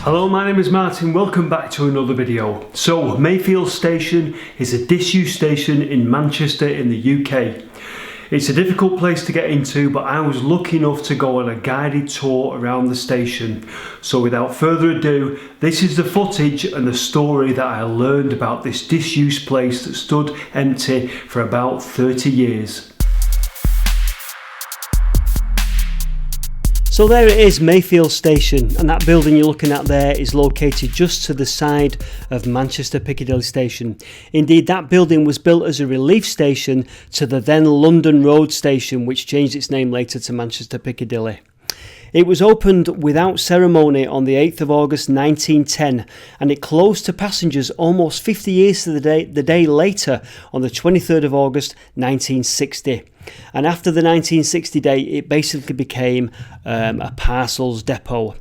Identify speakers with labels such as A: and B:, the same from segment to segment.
A: Hello, my name is Martin, welcome back to another video. So, Mayfield Station is a disused station in Manchester in the UK. It's a difficult place to get into, but I was lucky enough to go on a guided tour around the station. So without further ado, this is the footage and the story that I learned about this disused place that stood empty for about 30 years. So there it is, Mayfield Station, and that building you're looking at there is located just to the side of Manchester Piccadilly Station. Indeed, that building was built as a relief station to the then London Road Station, which changed its name later to Manchester Piccadilly. It was opened without ceremony on the 8th of August 1910, and it closed to passengers almost 50 years to the day later on the 23rd of August 1960. And after the 1960 day, it basically became a parcels depot.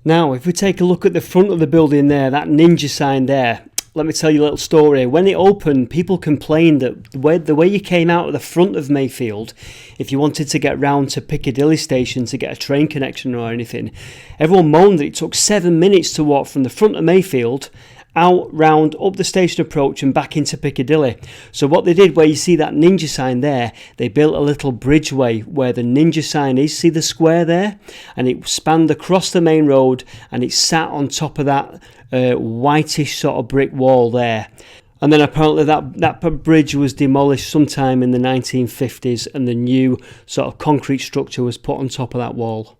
A: Now, if we take a look at the front of the building there, that ninja sign there, let me tell you a little story. When it opened, people complained that the way you came out of the front of Mayfield, if you wanted to get round to Piccadilly Station to get a train connection or anything, everyone moaned that it took 7 minutes to walk from the front of Mayfield out, round, up the station approach and back into Piccadilly. So what they did, where you see that ninja sign there, they built a little bridgeway where the ninja sign is. See the square there? And it spanned across the main road and it sat on top of that whitish sort of brick wall there. And then apparently that bridge was demolished sometime in the 1950s and the new sort of concrete structure was put on top of that wall.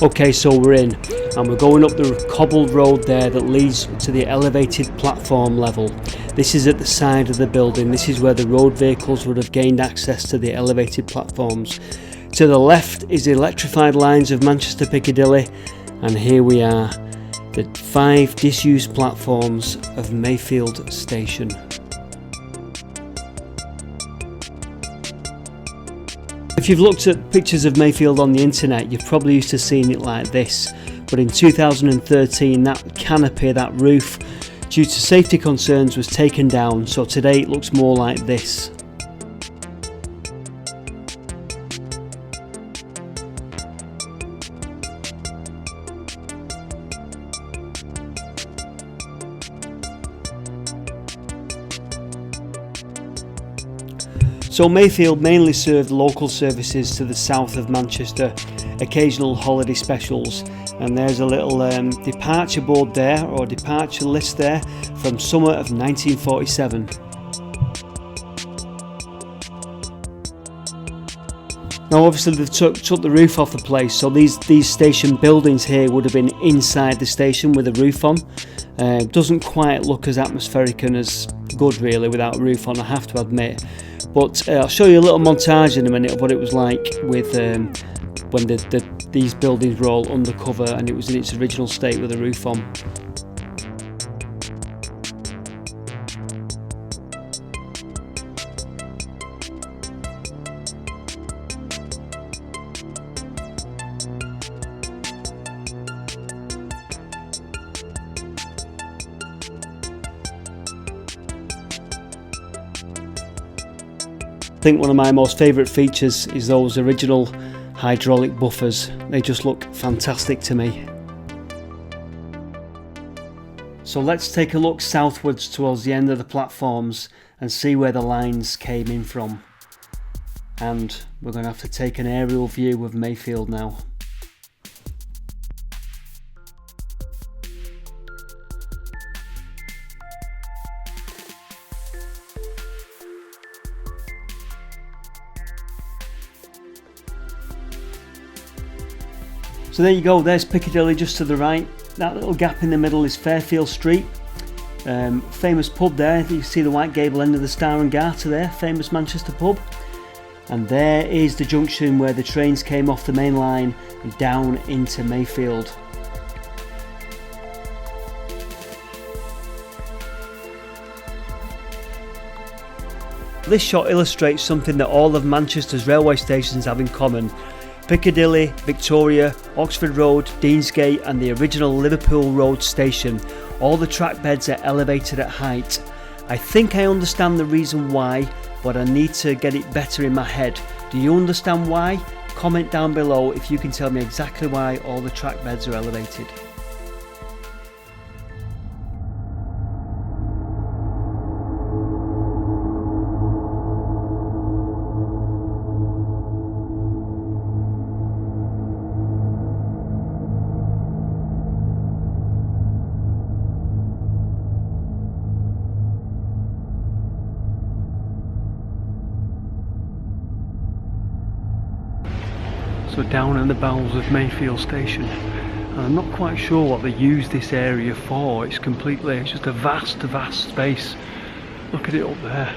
A: Okay, so we're in and we're going up the cobbled road there that leads to the elevated platform level. This is at the side of the building. This is where the road vehicles would have gained access to the elevated platforms. To the left is the electrified lines of Manchester Piccadilly, and here we are, the 5 disused platforms of Mayfield Station. If you've looked at pictures of Mayfield on the internet, you've probably used to seeing it like this, but in 2013 that canopy, that roof, due to safety concerns was taken down, so today it looks more like this. So Mayfield mainly served local services to the south of Manchester, occasional holiday specials, and there's a little departure board there, or departure list there, from summer of 1947. Now obviously they've took the roof off the place, so these station buildings here would have been inside the station with a roof on. Doesn't quite look as atmospheric and as good really without a roof on, I have to admit. But I'll show you a little montage in a minute of what it was like with when these buildings were all undercover and it was in its original state with a roof on. I think one of my most favourite features is those original hydraulic buffers. They just look fantastic to me. So let's take a look southwards towards the end of the platforms and see where the lines came in from. And we're going to have to take an aerial view of Mayfield now. So there you go, there's Piccadilly just to the right. That little gap in the middle is Fairfield Street. Famous pub there, you see the white gable end of the Star and Garter there, famous Manchester pub. And there is the junction where the trains came off the main line and down into Mayfield. This shot illustrates something that all of Manchester's railway stations have in common. Piccadilly, Victoria, Oxford Road, Deansgate and the original Liverpool Road station. All the track beds are elevated at height. I think I understand the reason why, but I need to get it better in my head. Do you understand why? Comment down below if you can tell me exactly why all the track beds are elevated. So down in the bowels of Mayfield station, and I'm not quite sure what they use this area for. It's just a vast space. Look at it up there.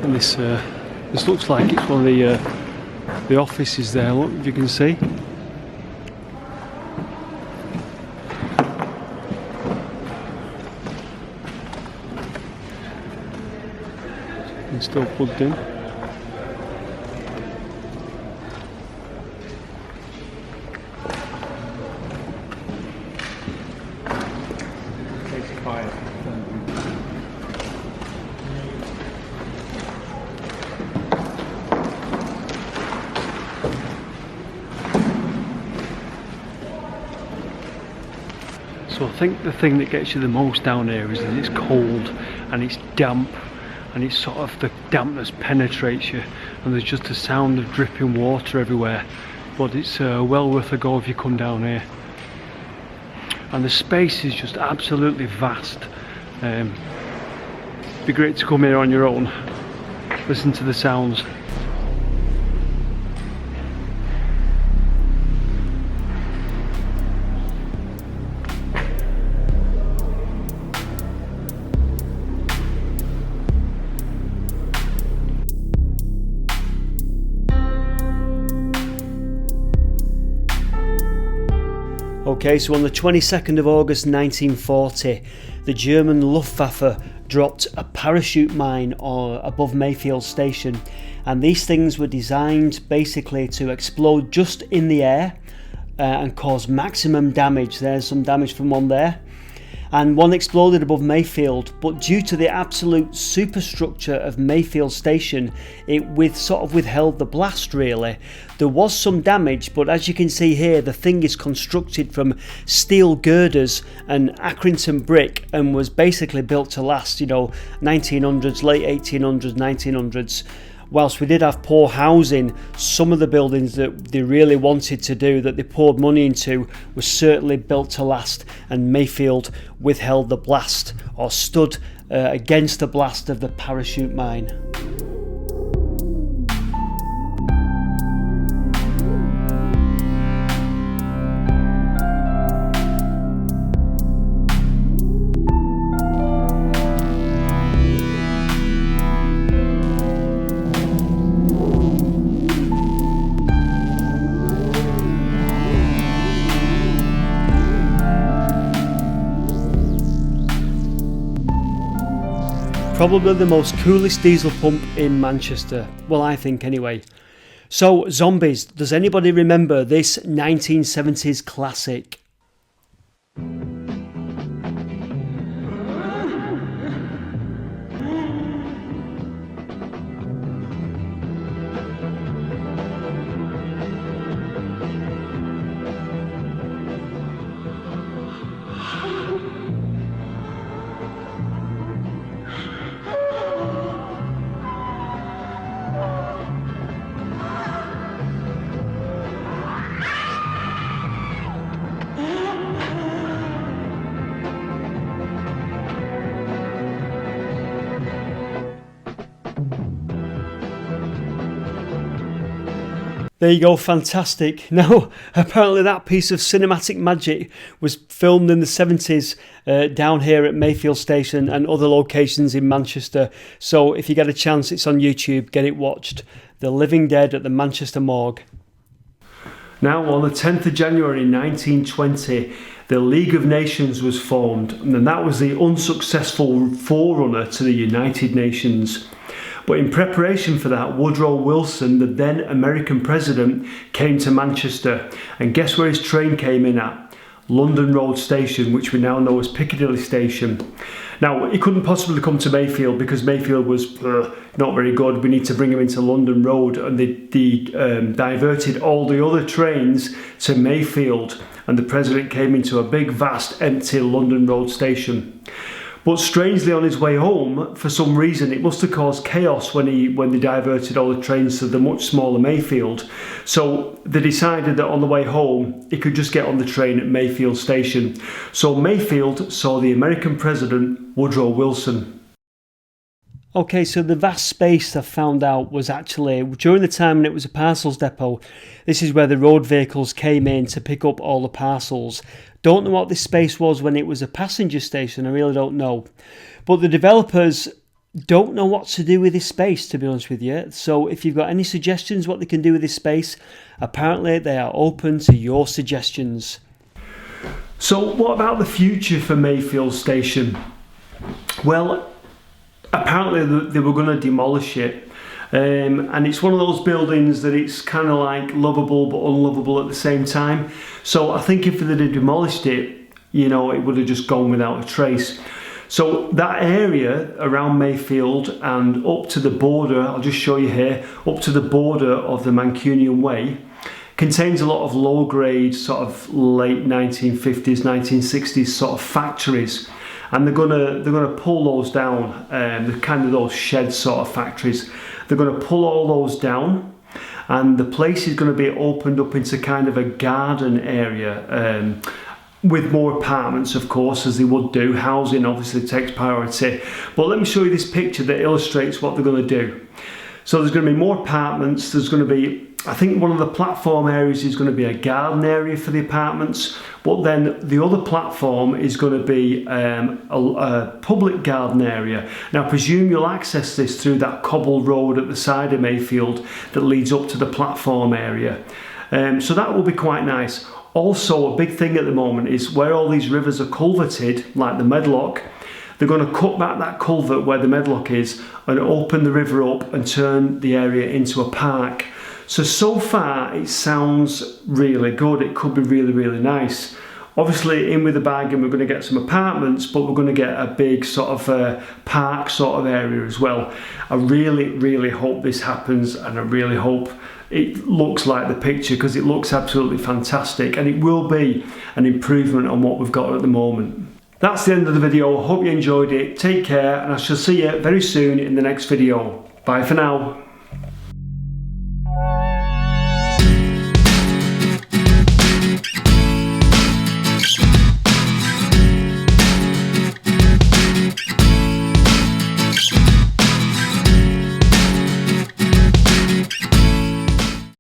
A: And this looks like it's one of the offices there. Look, if you can see. It's still plugged in. So I think the thing that gets you the most down here is that it's cold and it's damp. And it's sort of the dampness penetrates you, and there's just a sound of dripping water everywhere. But it's well worth a go if you come down here. And the space is just absolutely vast. It'd be great to come here on your own, listen to the sounds. Okay, so on the 22nd of August 1940, the German Luftwaffe dropped a parachute mine above Mayfield station, and these things were designed basically to explode just in the air and cause maximum damage. There's some damage from one there. And one exploded above Mayfield, but due to the absolute superstructure of Mayfield station, it withheld the blast really. There was some damage, but as you can see here, the thing is constructed from steel girders and Accrington brick and was basically built to last, 1900s, late 1800s, 1900s. Whilst we did have poor housing, some of the buildings that they really wanted to do, that they poured money into, were certainly built to last, and Mayfield withheld the blast, or stood against the blast of the parachute mine. Probably the most coolest diesel pump in Manchester. Well, I think anyway. So, zombies. Does anybody remember this 1970s classic? There you go, fantastic. Now, apparently that piece of cinematic magic was filmed in the 70s down here at Mayfield Station and other locations in Manchester. So if you get a chance, it's on YouTube, get it watched. The Living Dead at the Manchester Morgue. Now, on the 10th of January 1920, the League of Nations was formed, and that was the unsuccessful forerunner to the United Nations. But in preparation for that, Woodrow Wilson, the then American president, came to Manchester. And guess where his train came in at? London Road Station, which we now know as Piccadilly Station. Now, he couldn't possibly come to Mayfield because Mayfield was not very good. We need to bring him into London Road, and they diverted all the other trains to Mayfield, and the president came into a big, vast, empty London Road Station. But strangely, on his way home, for some reason, it must have caused chaos when they diverted all the trains to the much smaller Mayfield. So they decided that on the way home, he could just get on the train at Mayfield Station. So Mayfield saw the American president, Woodrow Wilson. Okay, so the vast space I found out was actually, during the time when it was a parcels depot, this is where the road vehicles came in to pick up all the parcels. Don't know what this space was when it was a passenger station, I really don't know. But the developers don't know what to do with this space, to be honest with you. So if you've got any suggestions what they can do with this space, apparently they are open to your suggestions. So what about the future for Mayfield Station? Well, apparently they were going to demolish it. And it's one of those buildings that it's kind of like lovable but unlovable at the same time. So I think if they'd have demolished it, you know, it would have just gone without a trace. So that area around Mayfield and up to the border, I'll just show you here, up to the border of the Mancunian Way, contains a lot of low-grade sort of late 1950s, 1960s sort of factories. And they're gonna pull those down, the kind of those shed sort of factories. They're gonna pull all those down, and the place is gonna be opened up into kind of a garden area, with more apartments, of course, as they would do. Housing obviously takes priority. But let me show you this picture that illustrates what they're gonna do. So there's gonna be more apartments, there's gonna be, I think one of the platform areas is going to be a garden area for the apartments, but then the other platform is going to be a public garden area. Now I presume you'll access this through that cobbled road at the side of Mayfield that leads up to the platform area. So that will be quite nice. Also, a big thing at the moment is where all these rivers are culverted, like the Medlock, they're going to cut back that culvert where the Medlock is and open the river up and turn the area into a park. So far it sounds really good. It could be really, really nice. Obviously in with the bargain we're going to get some apartments, but we're going to get a big sort of park sort of area as well. I really, really hope this happens, and I really hope it looks like the picture, because it looks absolutely fantastic, and it will be an improvement on what we've got at the moment. That's the end of the video. I hope you enjoyed it. Take care, and I shall see you very soon in the next video. Bye for now.